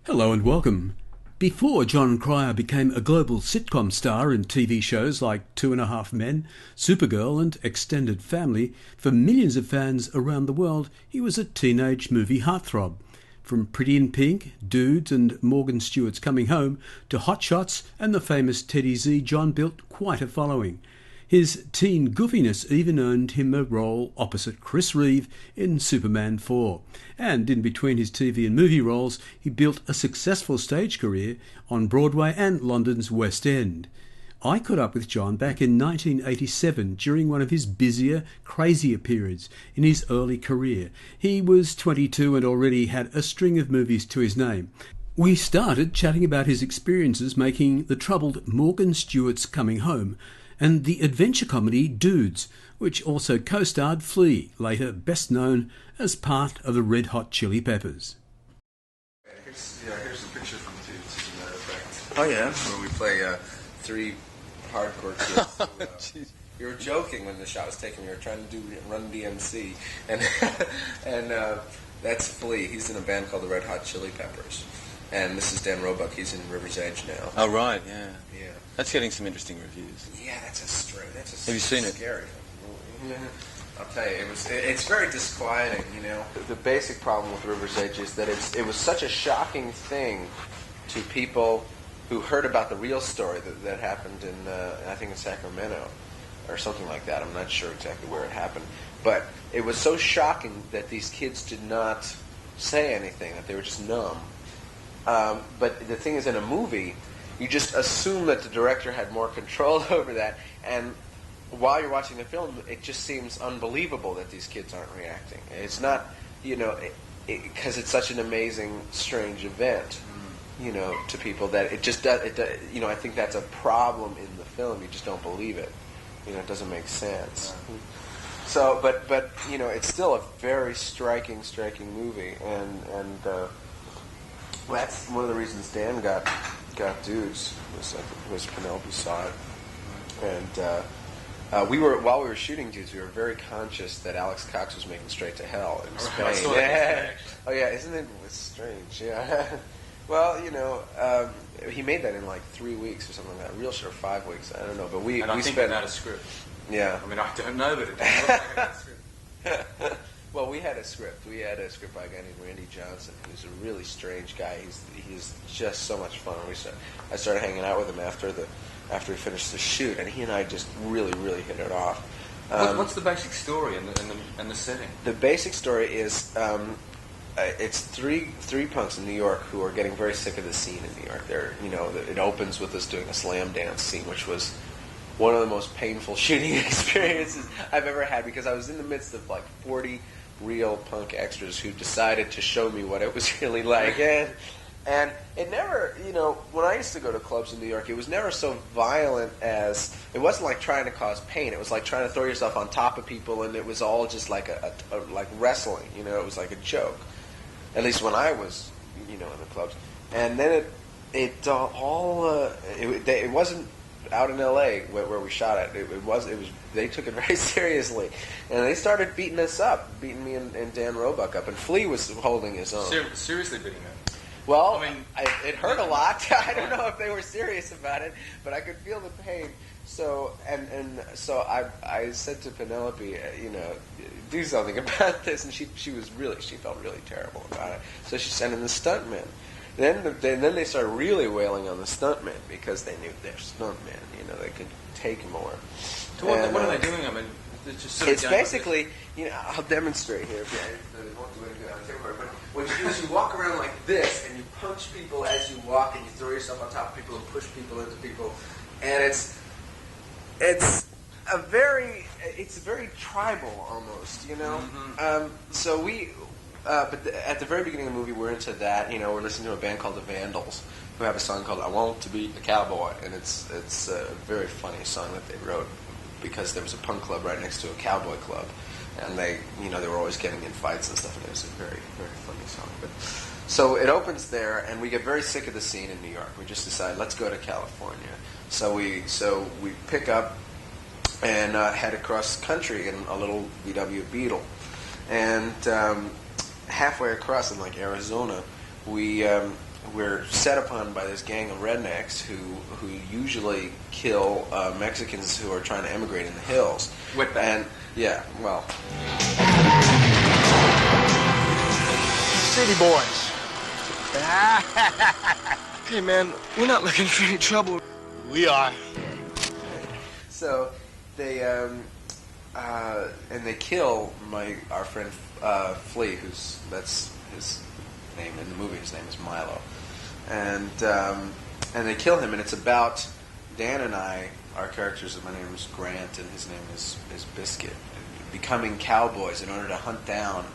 Hello and welcome. Before Jon Cryer became a global sitcom star in TV shows like Two and a Half Men, Supergirl and Extended Family, for millions of fans around the world, he was a teenage movie heartthrob. From Pretty in Pink, Dudes and Morgan Stewart's Coming Home to Hot Shots and the famous Teddy Z, Jon built quite a following. His teen goofiness even earned him a role opposite Chris Reeve in Superman 4. And in between his TV and movie roles, he built a successful stage career on Broadway and London's West End. I caught up with Jon back in 1987 during one of his busier, crazier periods in his early career. He was 22 and already had a string of movies to his name. We started chatting about his experiences making the troubled Morgan Stewart's Coming Home and the adventure comedy Dudes, which also co-starred Flea, later best known as part of the Red Hot Chilli Peppers. Here's a picture from Dudes, as a matter of fact. Oh, yeah? Where we play three hardcore kids. Who, you were joking when the shot was taken. We were trying to do Run DMC. And that's Flea. He's in a band called the Red Hot Chilli Peppers. And this is Dan Roebuck. He's in River's Edge now. Oh, right, yeah. Yeah. That's getting some interesting reviews. Yeah, that's a Have you seen it? Scary. I'll tell you, it's very disquieting, you know. The basic problem with River's Edge is that it was such a shocking thing to people who heard about the real story that happened in, I think in Sacramento, or something like that. I'm not sure exactly where it happened. But it was so shocking that these kids did not say anything, that they were just numb. But the thing is, in a movie, you just assume that the director had more control over that, and while you're watching the film, it just seems unbelievable that these kids aren't reacting. It's not, you know, because it's such an amazing, strange event, you know, to people that it just does, you know, I think that's a problem in the film. You just don't believe it. You know, it doesn't make sense. So, but you know, it's still a very striking movie, and that's one of the reasons Dan got Dudes was Penelope saw it, and while we were shooting Dudes, we were very conscious that Alex Cox was making Straight to Hell in Spain. Yeah. Oh yeah, isn't it strange? Yeah. Well, you know, he made that in like 3 weeks or something like that. Real sure 5 weeks. I don't know, but we think spent without a script. Yeah. I mean, I don't know, but it doesn't look like a script. Well, we had a script. We had a script by a guy named Randy Johnson, who's a really strange guy. He's just so much fun. I started hanging out with him after we finished the shoot, and he and I just really hit it off. What's the basic story and the setting? The basic story is it's three punks in New York who are getting very sick of the scene in New York. It opens with us doing a slam dance scene, which was one of the most painful shooting experiences I've ever had, because I was in the midst of like 40 real punk extras who decided to show me what it was really like. And it never, you know, when I used to go to clubs in New York, it was never so violent as, it wasn't like trying to cause pain. It was like trying to throw yourself on top of people, and it was all just like like wrestling, you know, it was like a joke. At least when I was, you know, in the clubs. And then it wasn't out in L.A. where we shot it. It was they took it very seriously, and they started beating us up, beating me and Dan Roebuck up, and Flea was holding his own. Seriously beating him? Well, I mean, it hurt a lot. I don't know if they were serious about it, but I could feel the pain. So so I said to Penelope, you know, do something about this, and she felt really terrible about it. So she sent in the stuntmen. Then they started really wailing on the stuntmen, because they knew they're stuntmen. You know, they could take more. So what are they doing? I mean, it's basically, you know, I'll demonstrate here. They won't do anything on camera, but what you do is you walk around like this, and you punch people as you walk, and you throw yourself on top of people and push people into people, and it's very tribal almost, you know. Mm-hmm. So but at the very beginning of the movie, we're into that. You know, we're listening to a band called the Vandals, who have a song called "I Want to Be a Cowboy," and it's a very funny song that they wrote because there was a punk club right next to a cowboy club, and they were always getting in fights and stuff, and it was a very funny song. But so it opens there, and we get very sick of the scene in New York. We just decide, let's go to California. So we pick up and head across country in a little VW Beetle, and halfway across in like Arizona, we're set upon by this gang of rednecks who usually kill Mexicans who are trying to emigrate in the hills. And yeah, well, city boys. Hey man, we're not looking for any trouble. We are. So they and they kill our friend Flea, that's his name in the movie. His name is Milo, and they kill him. And it's about Dan and I. Our characters. My name is Grant, and his name is Biscuit. Becoming cowboys in order to hunt down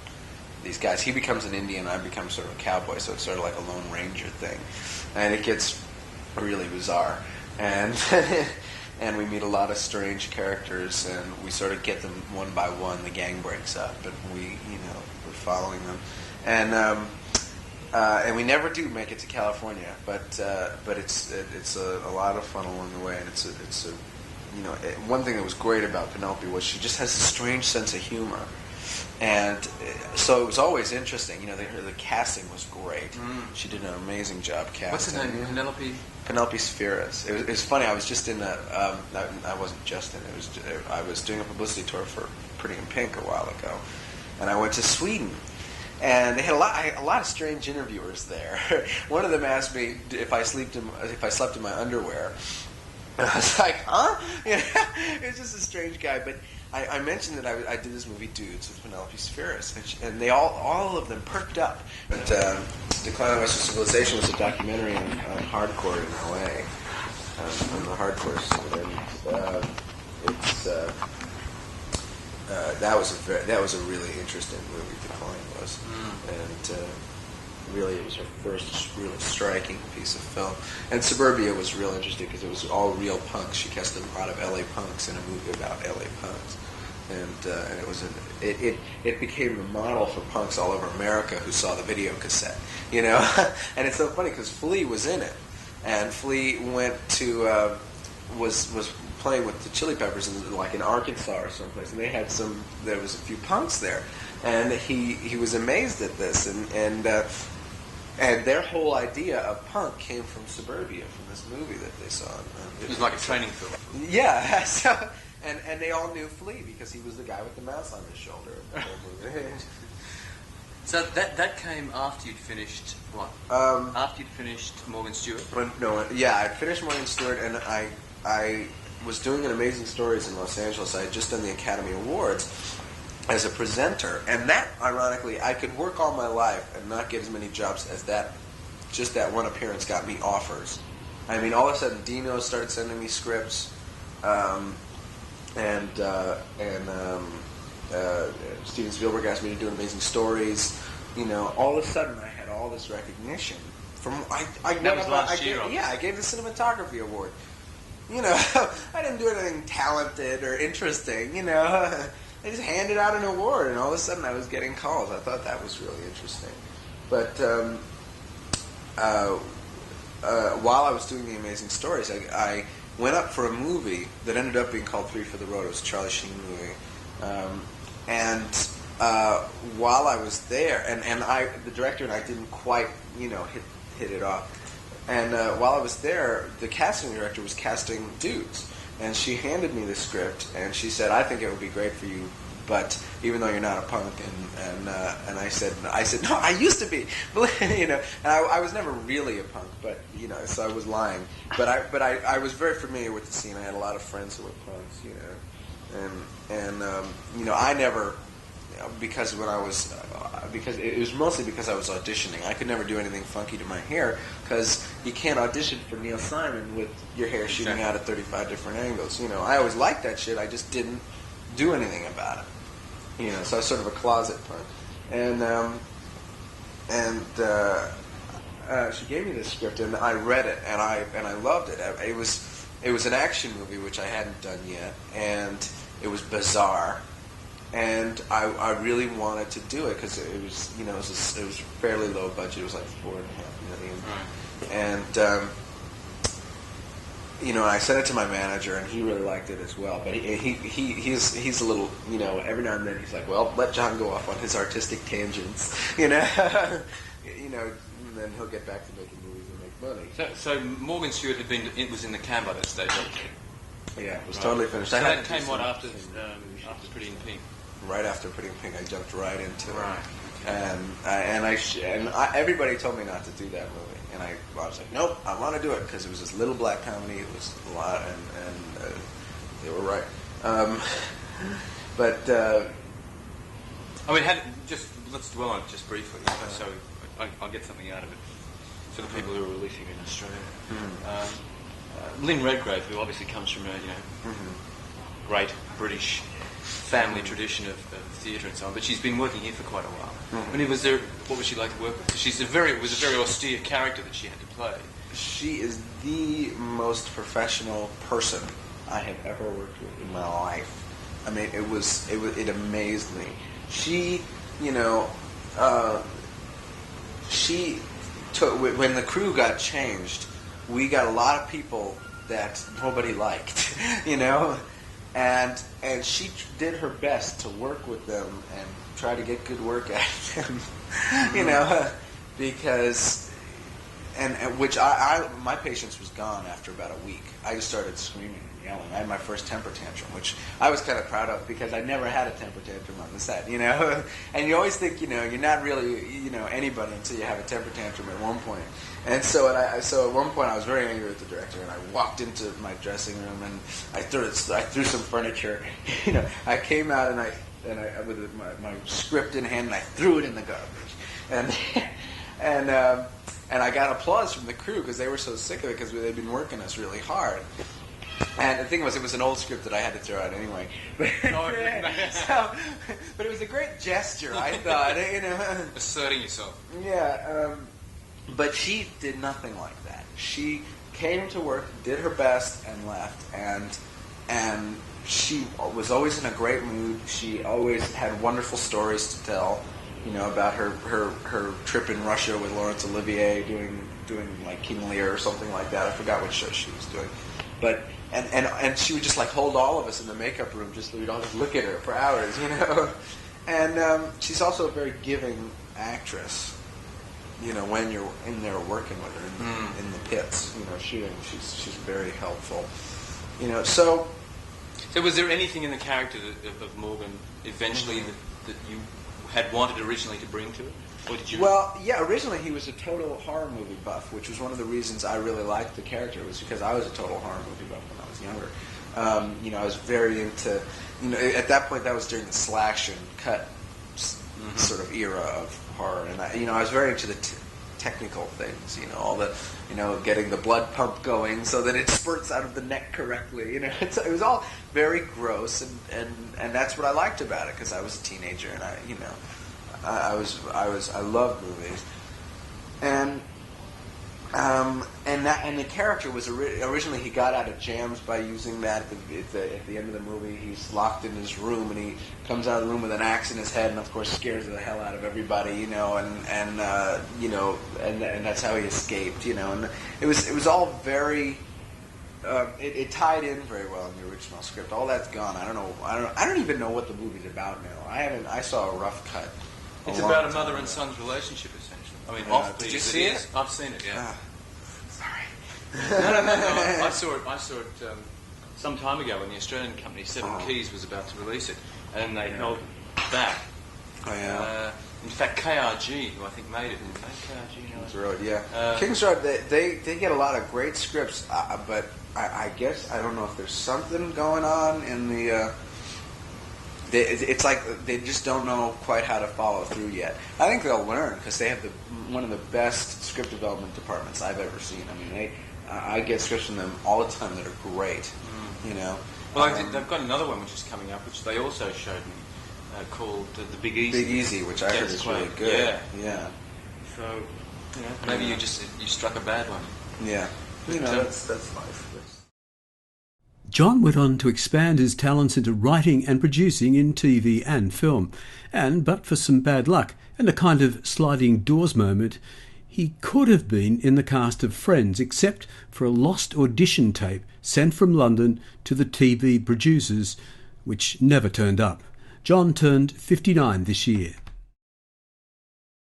these guys. He becomes an Indian, I become sort of a cowboy, so it's sort of like a Lone Ranger thing. And it gets really bizarre. And and we meet a lot of strange characters, and we sort of get them one by one. The gang breaks up, and we're following them. And we never do make it to California, but it's a lot of fun along the way, and it's one thing that was great about Penelope was she just has a strange sense of humor. And so it was always interesting. The casting was great. She did an amazing job casting. What's her name? Penelope? Penelope Spheris. It was funny. I was just in I wasn't just in. I was doing a publicity tour for Pretty in Pink a while ago, and I went to Sweden. And they had a lot of strange interviewers there. One of them asked me if I slept in my underwear. And I was like, huh? It was just a strange guy. But I mentioned that I did this movie Dudes with Penelope Spheris, and they all of them perked up. But Decline of Western Civilization was a documentary on hardcore in LA, on the hardcore scene. That was a really interesting movie. Decline was, and really it was her first really striking piece of film. And Suburbia was real interesting because it was all real punks. She casted a lot of LA punks in a movie about LA punks, and it became the model for punks all over America who saw the video cassette. And it's so funny because Flea was in it, and Flea went to was playing with the Chili Peppers in Arkansas or someplace, and there was a few punks there, and he was amazed at this, and their whole idea of punk came from Suburbia, from this movie that they saw. It was like a training film. Yeah, so, and they all knew Flea because he was the guy with the mouse on his shoulder in the whole movie. So that came after you'd finished what? After you'd finished Morgan Stewart? I'd finished Morgan Stewart, and I was doing an Amazing Stories in Los Angeles. I had just done the Academy Awards as a presenter, and that, ironically, I could work all my life and not get as many jobs as that. Just that one appearance got me offers. I mean, all of a sudden, Dino started sending me scripts, and Steven Spielberg asked me to do Amazing Stories. All of a sudden, I had all this recognition from I gave the cinematography award. I didn't do anything talented or interesting. I just handed out an award, and all of a sudden I was getting calls. I thought that was really interesting. But while I was doing the Amazing Stories, I went up for a movie that ended up being called Three for the Road. It was a Charlie Sheen movie. And while I was there, and the director and I didn't quite, hit it off. And while I was there, the casting director was casting dudes. And she handed me the script, and she said, "I think it would be great for you, but even though you're not a punk," and I said, "No, I used to be," And I was never really a punk, but so I was lying. But I was very familiar with the scene. I had a lot of friends who were punks, and I never. Because it was mostly because I was auditioning. I could never do anything funky to my hair because you can't audition for Neil Simon with your hair shooting out at 35 different angles. I always liked that shit. I just didn't do anything about it. So I was sort of a closet punk. And she gave me this script, and I read it, and I loved it. It was an action movie which I hadn't done yet, and it was bizarre. And I really wanted to do it because it was, it was fairly low budget. It was like $4.5 million. Right. And I sent it to my manager, and he really liked it as well. But he's a little, every now and then he's like, "Well, let John go off on his artistic tangents," then he'll get back to making movies and make money. So Morgan Stewart was in the can by that stage. Yeah, it was totally finished. So that came after Pretty in Pink? Right after Pretty in Pink, I jumped right into it. Right. And everybody told me not to do that movie, and I was like, nope, I want to do it because it was this little black comedy. It was a lot, and they were right. Let's dwell on it just briefly, so I'll get something out of it for the people who are releasing it in Australia. Lynn Redgrave, who obviously comes from a great British family tradition of theatre and so on, but she's been working here for quite a while. What was she like to work with? It was a very austere character that she had to play. She is the most professional person I have ever worked with in my life. I mean, it amazed me. She, she took, when the crew got changed, we got a lot of people that nobody liked, and she did her best to work with them and try to get good work out of them, because, which my patience was gone after about a week. I just started screaming and yelling. I had my first temper tantrum, which I was kind of proud of because I never had a temper tantrum on the set, And you always think, you're not really, anybody until you have a temper tantrum at one point. And so at one point I was very angry with the director, and I walked into my dressing room and I threw some furniture. I came out and I with my script in hand, and I threw it in the garbage. And I got applause from the crew because they were so sick of it because they'd been working us really hard. And the thing was, it was an old script that I had to throw out anyway. But it was a great gesture, I thought. Asserting yourself. Yeah, but she did nothing like that. She came to work, did her best, and left. And she was always in a great mood. She always had wonderful stories to tell. About her trip in Russia with Laurence Olivier doing like King Lear or something like that. I forgot what show she was doing, but and she would just like hold all of us in the makeup room just so we'd all just look at her for hours, And she's also a very giving actress. When you're in there working with her in the pits, she's very helpful. So was there anything in the character of Morgan eventually that you had wanted originally to bring to it? Or did you? Well, yeah, originally he was a total horror movie buff, which was one of the reasons I really liked the character, was because I was a total horror movie buff when I was younger. I was very into, at that point that was during the slash and cut sort of era of horror, and I was very into the technical things, all the, getting the blood pump going so that it spurts out of the neck correctly. It was all very gross, and that's what I liked about it because I was a teenager and I loved movies, and the character was originally he got out of jams by using that at the end of the movie. He's locked in his room and he comes out of the room with an axe in his head and of course scares the hell out of everybody, and that's how he escaped, and it was all very. It tied in very well in the original script. All that's gone. I don't even know what the movie's about now. I saw a rough cut. It's about a mother and son's relationship, essentially. Did you see it? I've seen it. Yeah. Sorry. No. I saw it some time ago when the Australian company Seven Keys was about to release it, and they held it back. Oh yeah. In fact, KRG, who I think made it, Kings Road, yeah. Kings Road, they get a lot of great scripts, but I guess I don't know if there's something going on in the. It's like they just don't know quite how to follow through yet. I think they'll learn because they have one of the best script development departments I've ever seen. I mean, I get scripts from them all the time that are great. Well, they've got another one which is coming up, which they also showed me, called The Big Easy. Big Easy, which I heard is really good. Yeah. So maybe you struck a bad one. Yeah. That's life. Jon went on to expand his talents into writing and producing in TV and film, and but for some bad luck and a kind of sliding doors moment, he could have been in the cast of Friends, except for a lost audition tape sent from London to the TV producers, which never turned up. Jon turned 59 this year.